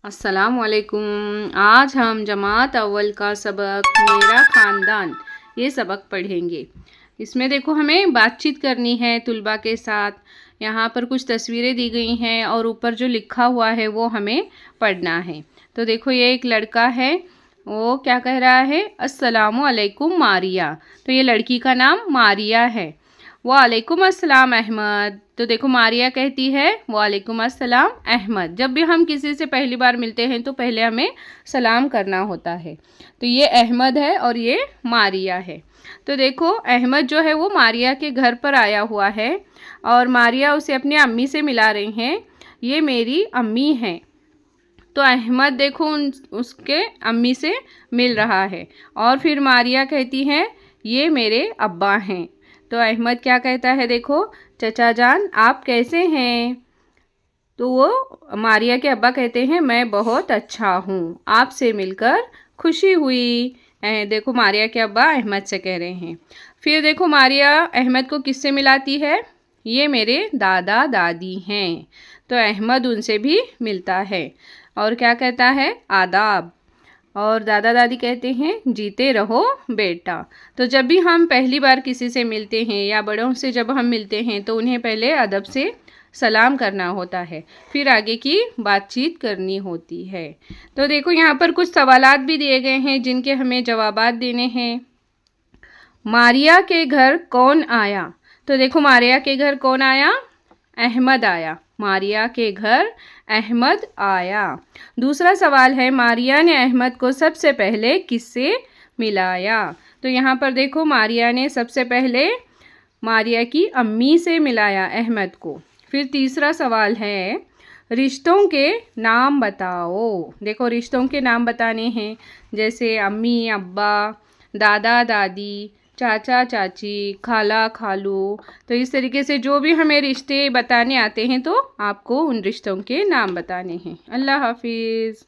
अस्सलामुअलैकुम। आज हम जमात अव्वल का सबक मेरा ख़ानदान ये सबक पढ़ेंगे। इसमें देखो हमें बातचीत करनी है तुलबा के साथ। यहाँ पर कुछ तस्वीरें दी गई हैं और ऊपर जो लिखा हुआ है वो हमें पढ़ना है। तो देखो ये एक लड़का है, वो क्या कह रहा है, अस्सलामुअलैकुम मारिया। तो ये लड़की का नाम मारिया है। वालेकुम अस्सलाम अहमद। तो देखो मारिया कहती है वालेकुम अस्सलाम अहमद। जब भी हम किसी से पहली बार मिलते हैं तो पहले हमें सलाम करना होता है। तो ये अहमद है और ये मारिया है। तो देखो अहमद जो है वो मारिया के घर पर आया हुआ है और मारिया उसे अपनी अम्मी से मिला रही हैं। ये मेरी अम्मी हैं। तो अहमद देखो उसके अम्मी से मिल रहा है और फिर मारिया कहती है ये मेरे अब्बा हैं। तो अहमद क्या कहता है, देखो चचा जान आप कैसे हैं। तो वो मारिया के अब्बा कहते हैं मैं बहुत अच्छा हूँ, आपसे मिलकर खुशी हुई। देखो मारिया के अब्बा अहमद से कह रहे हैं। फिर देखो मारिया अहमद को किससे मिलाती है, ये मेरे दादा दादी हैं। तो अहमद उनसे भी मिलता है और क्या कहता है आदाब। और दादा दादी कहते हैं जीते रहो बेटा। तो जब भी हम पहली बार किसी से मिलते हैं या बड़ों से जब हम मिलते हैं तो उन्हें पहले अदब से सलाम करना होता है, फिर आगे की बातचीत करनी होती है। तो देखो यहाँ पर कुछ सवालात भी दिए गए हैं जिनके हमें जवाबात देने हैं। मारिया के घर कौन आया। तो देखो मारिया के घर कौन आया, अहमद आया। मारिया के घर अहमद आया। दूसरा सवाल है मारिया ने अहमद को सबसे पहले किससे मिलाया। तो यहाँ पर देखो मारिया ने सबसे पहले मारिया की अम्मी से मिलाया अहमद को। फिर तीसरा सवाल है रिश्तों के नाम बताओ। देखो रिश्तों के नाम बताने हैं, जैसे अम्मी अब्बा, दादा दादी, चाचा चाची, खाला खालू। तो इस तरीके से जो भी हमें रिश्ते बताने आते हैं तो आपको उन रिश्तों के नाम बताने हैं। अल्लाह हाफिज़।